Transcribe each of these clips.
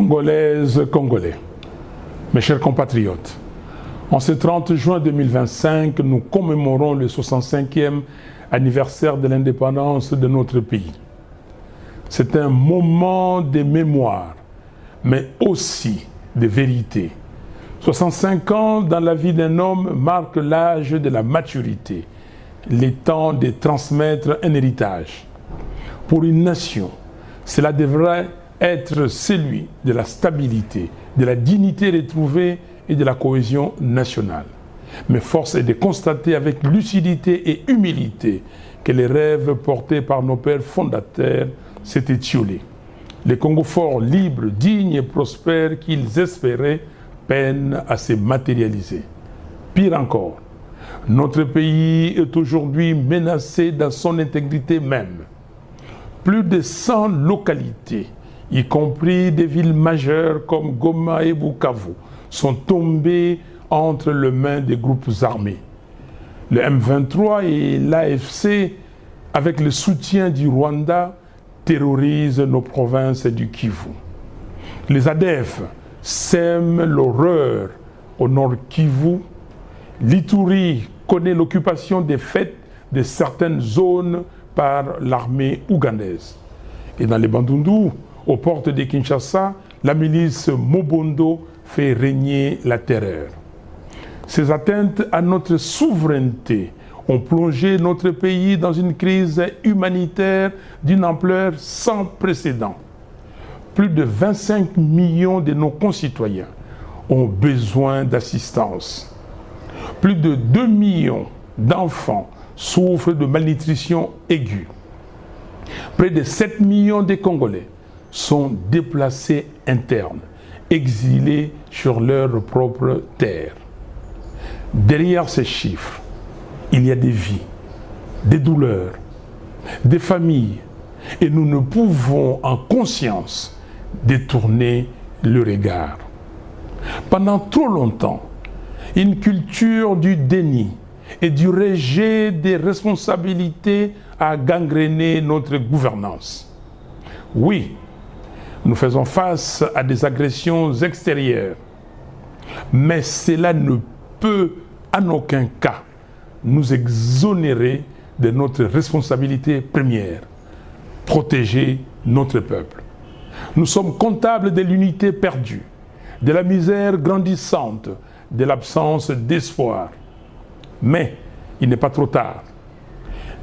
Congolaises, Congolais, mes chers compatriotes, en ce 30 juin 2025, nous commémorons le 65e anniversaire de l'indépendance de notre pays. C'est un moment de mémoire, mais aussi de vérité. 65 ans dans la vie d'un homme marquent l'âge de la maturité, le temps de transmettre un héritage. Pour une nation, cela devrait être celui de la stabilité, de la dignité retrouvée et de la cohésion nationale. Mais force est de constater avec lucidité et humilité que les rêves portés par nos pères fondateurs s'étaient étiolés. Les Congo forts, libres, dignes et prospères qu'ils espéraient peinent à se matérialiser. Pire encore, notre pays est aujourd'hui menacé dans son intégrité même. Plus de 100 localités, y compris des villes majeures comme Goma et Bukavu, sont tombées entre les mains des groupes armés. Le M23 et l'AFC, avec le soutien du Rwanda, terrorisent nos provinces du Kivu. Les ADF sèment l'horreur au nord Kivu. L'Ituri connaît l'occupation des fêtes de certaines zones par l'armée ougandaise. Et dans les Bandundu, aux portes de Kinshasa, la milice Mobondo fait régner la terreur. Ces atteintes à notre souveraineté ont plongé notre pays dans une crise humanitaire d'une ampleur sans précédent. Plus de 25 millions de nos concitoyens ont besoin d'assistance. Plus de 2 millions d'enfants souffrent de malnutrition aiguë. Près de 7 millions de Congolais sont déplacés internes, exilés sur leur propre terre. Derrière ces chiffres, il y a des vies, des douleurs, des familles, et nous ne pouvons en conscience détourner le regard. Pendant trop longtemps, une culture du déni et du rejet des responsabilités a gangréné notre gouvernance. Oui, nous faisons face à des agressions extérieures, mais cela ne peut en aucun cas nous exonérer de notre responsabilité première, protéger notre peuple. Nous sommes comptables de l'unité perdue, de la misère grandissante, de l'absence d'espoir. Mais il n'est pas trop tard.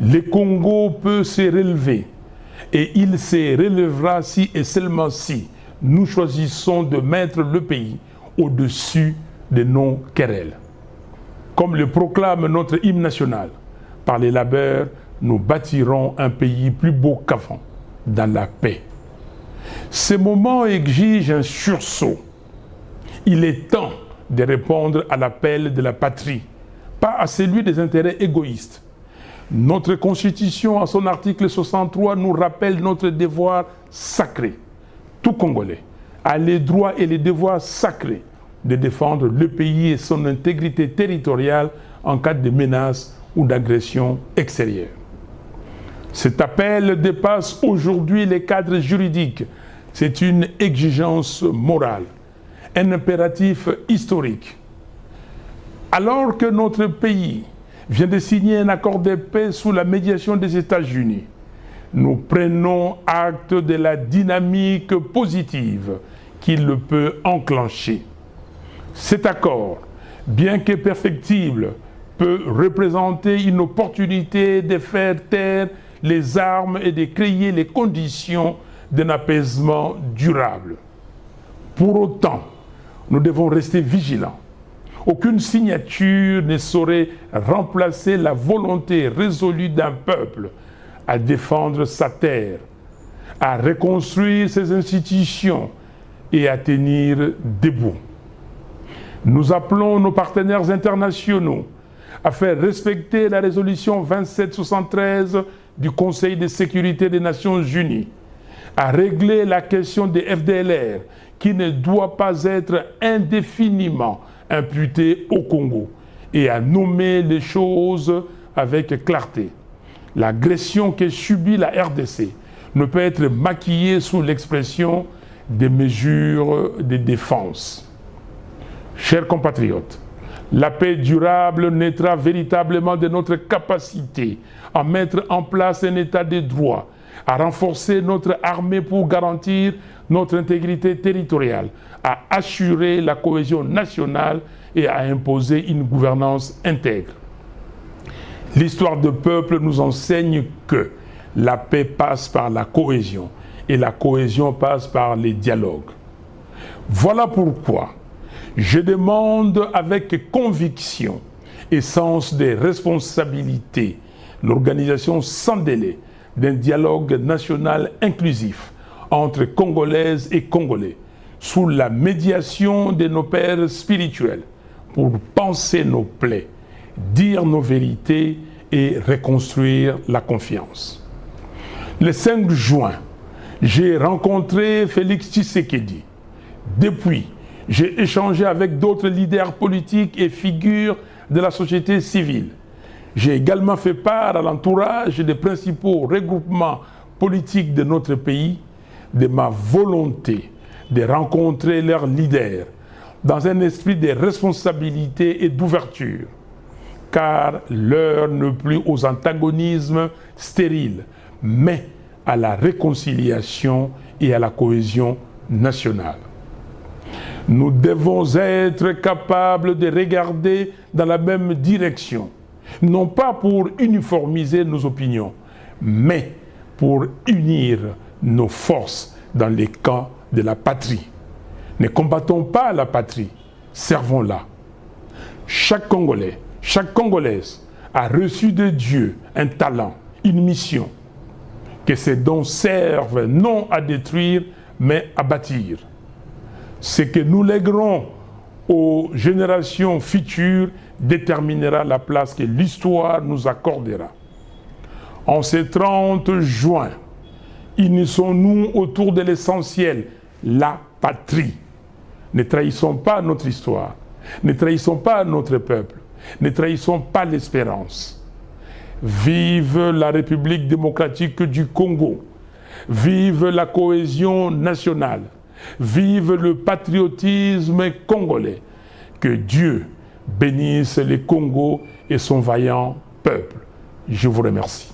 Le Congo peut se relever et il se relèvera si et seulement si nous choisissons de mettre le pays au-dessus de nos querelles. Comme le proclame notre hymne national, par les labeurs, nous bâtirons un pays plus beau qu'avant, dans la paix. Ces moments exigent un sursaut. Il est temps de répondre à l'appel de la patrie, pas à celui des intérêts égoïstes. Notre Constitution, en son article 63, nous rappelle notre devoir sacré. Tout Congolais a les droits et les devoirs sacrés de défendre le pays et son intégrité territoriale en cas de menace ou d'agression extérieure. Cet appel dépasse aujourd'hui les cadres juridiques. C'est une exigence morale, un impératif historique. Alors que notre pays vient de signer un accord de paix sous la médiation des États-Unis, nous prenons acte de la dynamique positive qu'il peut enclencher. Cet accord, bien que perfectible, peut représenter une opportunité de faire taire les armes et de créer les conditions d'un apaisement durable. Pour autant, nous devons rester vigilants. Aucune signature ne saurait remplacer la volonté résolue d'un peuple à défendre sa terre, à reconstruire ses institutions et à tenir debout. Nous appelons nos partenaires internationaux à faire respecter la résolution 2773 du Conseil de sécurité des Nations Unies, à régler la question des FDLR qui ne doit pas être indéfiniment imputée au Congo et à nommer les choses avec clarté. L'agression que subit la RDC ne peut être maquillée sous l'expression des mesures de défense. Chers compatriotes, la paix durable naîtra véritablement de notre capacité à mettre en place un état de droit, à renforcer notre armée pour garantir notre intégrité territoriale, à assurer la cohésion nationale et à imposer une gouvernance intègre. L'histoire de peuple nous enseigne que la paix passe par la cohésion et la cohésion passe par les dialogues. Voilà pourquoi je demande avec conviction et sens des responsabilités l'organisation sans délai d'un dialogue national inclusif entre Congolaises et Congolais sous la médiation de nos pères spirituels pour penser nos plaies, dire nos vérités et reconstruire la confiance. Le 5 juin, j'ai rencontré Félix Tshisekedi. Depuis, j'ai échangé avec d'autres leaders politiques et figures de la société civile. J'ai également fait part à l'entourage des principaux regroupements politiques de notre pays de ma volonté de rencontrer leurs leaders dans un esprit de responsabilité et d'ouverture, car l'heure n'est plus aux antagonismes stériles, mais à la réconciliation et à la cohésion nationale. Nous devons être capables de regarder dans la même direction, non pas pour uniformiser nos opinions, mais pour unir nos forces dans les camps de la patrie. Ne combattons pas la patrie, servons-la. Chaque Congolais, chaque Congolaise a reçu de Dieu un talent, une mission. Que ces dons servent non à détruire, mais à bâtir. Ce que nous léguerons aux générations futures déterminera la place que l'histoire nous accordera. En ce 30 juin, unissons-nous autour de l'essentiel, la patrie. Ne trahissons pas notre histoire, ne trahissons pas notre peuple, ne trahissons pas l'espérance. Vive la République démocratique du Congo, vive la cohésion nationale, vive le patriotisme congolais. Que Dieu bénisse le Congo et son vaillant peuple. Je vous remercie.